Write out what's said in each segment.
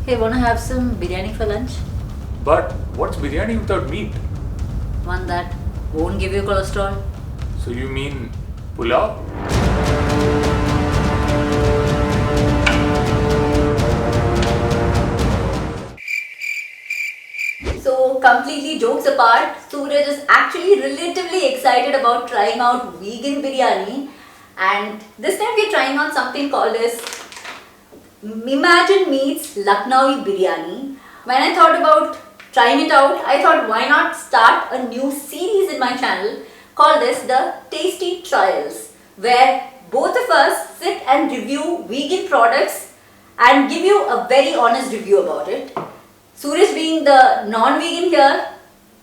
Hey, wanna have some biryani for lunch? But what's biryani without meat? One that won't give you cholesterol? So you mean pulao? So, completely jokes apart, Sooraj is actually relatively excited about trying out vegan biryani, and this time we're trying out something called as Imagine meets Lucknowi Biriyani. When I thought about trying it out, I thought why not start a new series in my channel called this the Tasty Trials, where both of us sit and review vegan products and give you a very honest review about it. Suraj being the non-vegan here,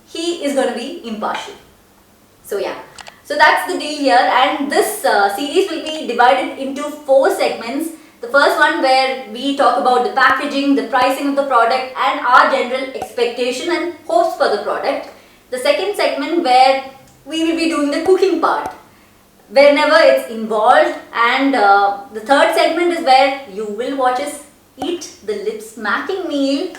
he is going to be impartial. So yeah, so that's the deal here, and this series will be divided into 4 segments. The first one where we talk about the packaging, the pricing of the product and our general expectation and hopes for the product. The second segment where we will be doing the cooking part whenever it's involved, and the third segment is where you will watch us eat the lip smacking meal.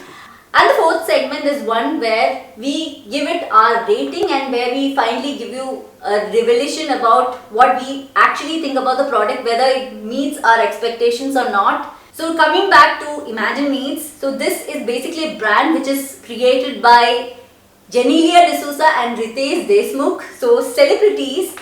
And the fourth segment is one where we give it our rating and where we finally give you a revelation about what we actually think about the product, whether it meets our expectations or not. So coming back to Imagine Meats, so this is basically a brand which is created by Genelia D'Souza and Ritesh Desmukh, so celebrities.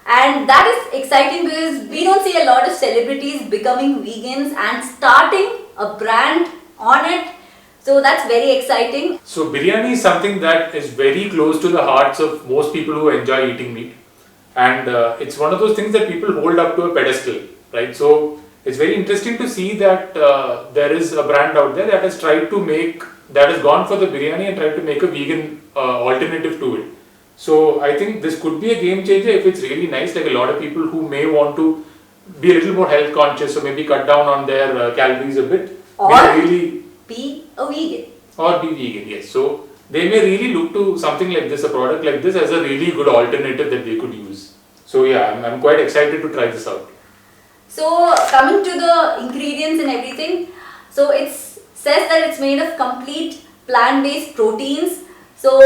And that is exciting because we don't see a lot of celebrities becoming vegans and starting a brand on it. So that's very exciting. So biryani is something that is very close to the hearts of most people who enjoy eating meat, and it's one of those things that people hold up to a pedestal, right? So it's very interesting to see that there is a brand out there that has tried to make, that has gone for the biryani and tried to make a vegan alternative to it. So I think this could be a game changer if it's really nice. Like a lot of people who may want to be a little more health conscious, or maybe cut down on their calories a bit, Or may really be a vegan. Or be vegan, yes. So they may really look to something like this, a product like this, as a really good alternative that they could use. So yeah, I'm quite excited to try this out. So coming to the ingredients and everything, so it says that it's made of complete plant-based proteins. So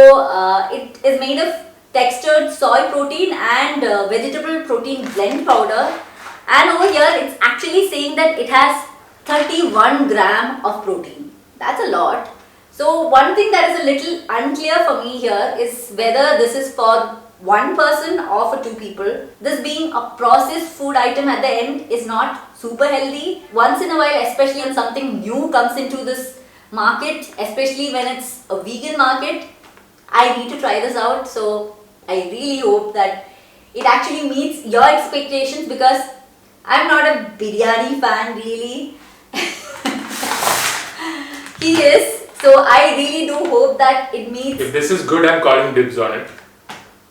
it is made of textured soy protein and vegetable protein blend powder. And over here it's actually saying that it has 31 gram of protein. That's a lot. So one thing that is a little unclear for me here is whether this is for one person or for 2 people. This being a processed food item at the end is not super healthy. Once in a while, especially when something new comes into this market, especially when it's a vegan market, I need to try this out. So I really hope that it actually meets your expectations, because I'm not a biryani fan really. He is. So I really do hope that it meets. If this is good, I'm calling dibs on it.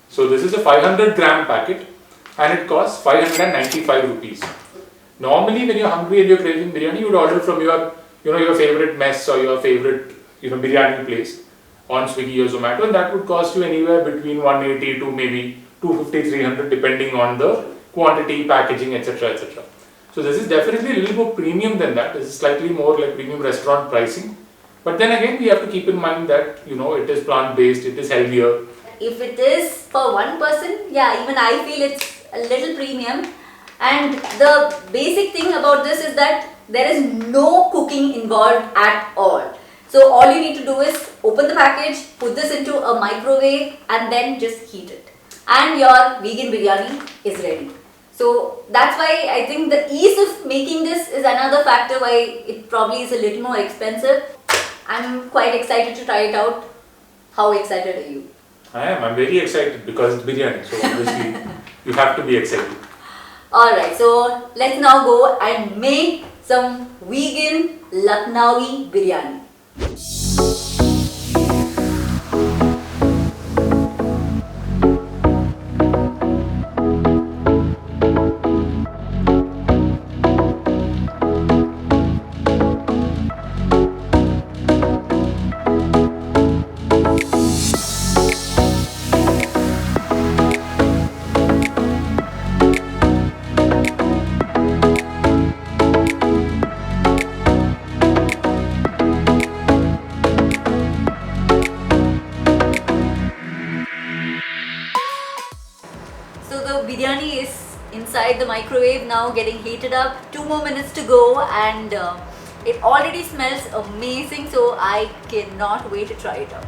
So this is a 500 gram packet and it costs 595 rupees. Normally when you're hungry and you're craving biryani, you would order from your favorite mess or your favorite biryani place on Swiggy or Zomato, and that would cost you anywhere between 180 to maybe 250, 300 depending on the quantity, packaging, etc. etc. So this is definitely a little more premium than that. This is slightly more like premium restaurant pricing. But then again, we have to keep in mind that it is plant-based, it is healthier. If it is for one person, yeah, even I feel it's a little premium. And the basic thing about this is that there is no cooking involved at all. So all you need to do is open the package, put this into a microwave and then just heat it. And your vegan biryani is ready. So that's why I think the ease of making this is another factor why it probably is a little more expensive. I'm quite excited to try it out. How excited are you? I am. I'm very excited because it's biryani. So obviously you have to be excited. Alright, so let's now go and make some vegan Lucknowi Biriyani. inside the microwave now, getting heated up. 2 more minutes to go, and it already smells amazing, so I cannot wait to try it out.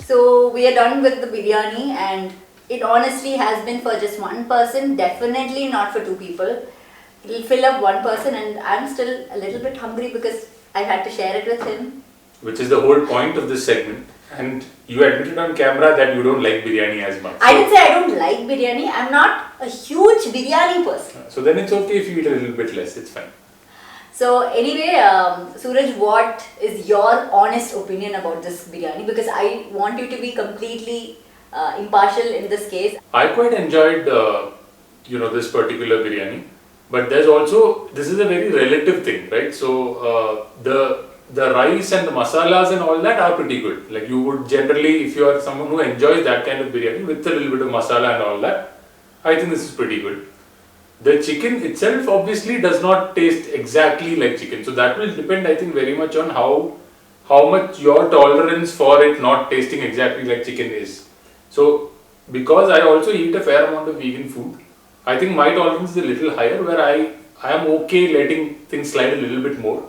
So we are done with the biryani, and it honestly has been for just one person, definitely not for two people. It'll fill up one person, and I'm still a little bit hungry because I had to share it with him. Which is the whole point of this segment. And you admitted on camera that you don't like biryani as much. I didn't say I don't like biryani. I'm not a huge biryani person. So then it's okay if you eat a little bit less, it's fine. So anyway, Sooraj, what is your honest opinion about this biryani? Because I want you to be completely impartial in this case. I quite enjoyed, this particular biryani. But there's also, this is a very relative thing, right? So the rice and the masalas and all that are pretty good. Like you would generally, if you are someone who enjoys that kind of biryani with a little bit of masala and all that, I think this is pretty good. The chicken itself obviously does not taste exactly like chicken. So that will depend, I think, very much on how much your tolerance for it not tasting exactly like chicken is. So because I also eat a fair amount of vegan food, I think my tolerance is a little higher, where I am okay letting things slide a little bit more.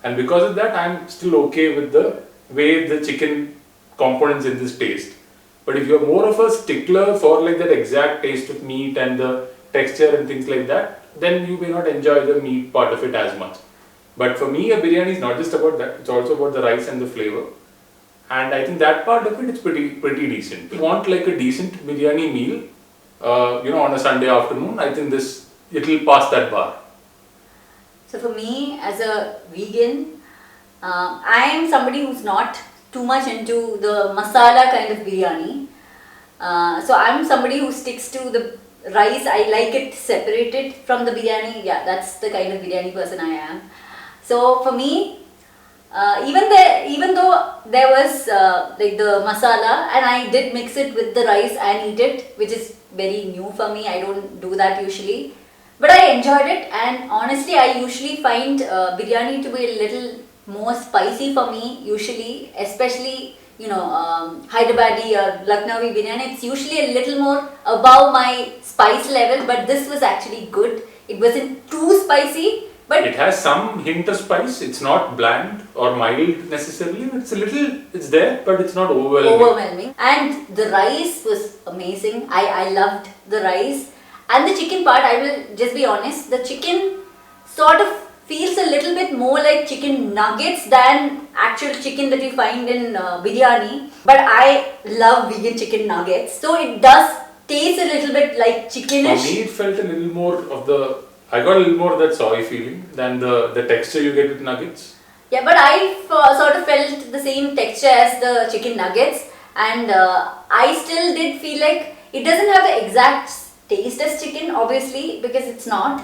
And because of that, I am still okay with the way the chicken components in this taste. But if you are more of a stickler for like that exact taste of meat and the texture and things like that, then you may not enjoy the meat part of it as much. But for me, a biryani is not just about that, it's also about the rice and the flavor. And I think that part of it is pretty decent. If you want like a decent biryani meal, on a Sunday afternoon, I think it'll pass that bar. So for me, as a vegan, I am somebody who's not too much into the masala kind of biryani. So I'm somebody who sticks to the rice. I like it separated from the biryani. Yeah, that's the kind of biryani person I am. So for me, even though there was like the masala, and I did mix it with the rice and eat it, which is very new for me. I don't do that usually, but I enjoyed it. And honestly, I usually find biryani to be a little more spicy for me usually, especially Hyderabadi or Lucknowi Biriyani. It's usually a little more above my spice level, but this was actually good. It wasn't too spicy, but it has some hint of spice. It's not bland or mild necessarily. It's there, but it's not overwhelming. And the rice was amazing. I loved the rice. And the chicken part, I will just be honest, the chicken sort of feels a little bit more like chicken nuggets than actual chicken that you find in biryani. But I love vegan chicken nuggets, so it does taste a little bit like chickenish. For me, it felt a little more of I got a little more of that soy feeling than the texture you get with nuggets. Yeah, but I sort of felt the same texture as the chicken nuggets, and I still did feel like it doesn't have the exact taste as chicken, obviously, because it's not.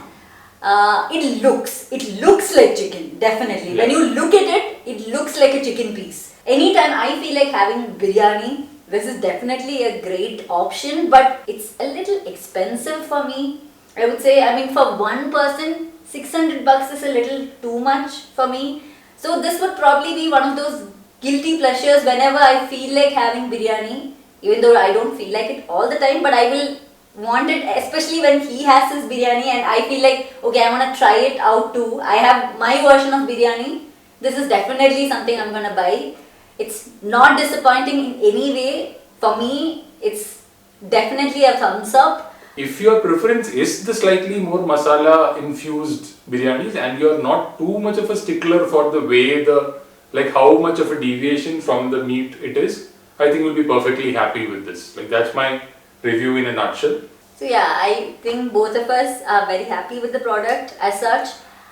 It looks like chicken, definitely. Yeah. When you look at it, it looks like a chicken piece. Anytime I feel like having biryani, this is definitely a great option, but it's a little expensive for me. I would say, for one person, 600 bucks is a little too much for me. So this would probably be one of those guilty pleasures whenever I feel like having biryani, even though I don't feel like it all the time, but I will want it, especially when he has his biryani and I feel like, okay, I want to try it out too. I have my version of biryani. This is definitely something I'm going to buy. It's not disappointing in any way. For me, it's definitely a thumbs up. If your preference is the slightly more masala infused biryanis and you're not too much of a stickler for the way the like how much of a deviation from the meat it is, I think you'll be perfectly happy with this. Like that's my review in a nutshell. So yeah, I think both of us are very happy with the product as such.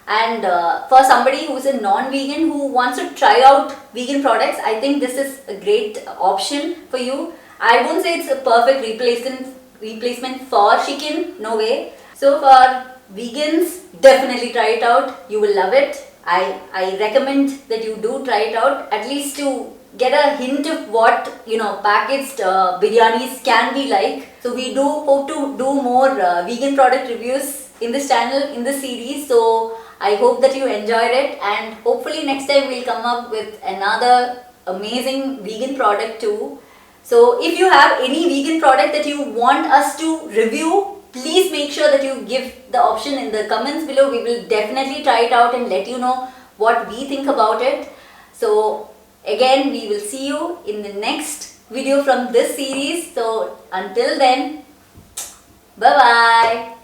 And for somebody who's a non-vegan who wants to try out vegan products, I think this is a great option for you. I won't say it's a perfect replacement for chicken, no way. So for vegans, definitely try it out. You will love it. I recommend that you do try it out, at least to get a hint of what packaged biryanis can be like. So we do hope to do more vegan product reviews in this channel, in this series. So I hope that you enjoyed it, and hopefully next time we'll come up with another amazing vegan product too. So if you have any vegan product that you want us to review, please make sure that you give the option in the comments below. We will definitely try it out and let you know what we think about it. So again, we will see you in the next video from this series. So until then, bye bye.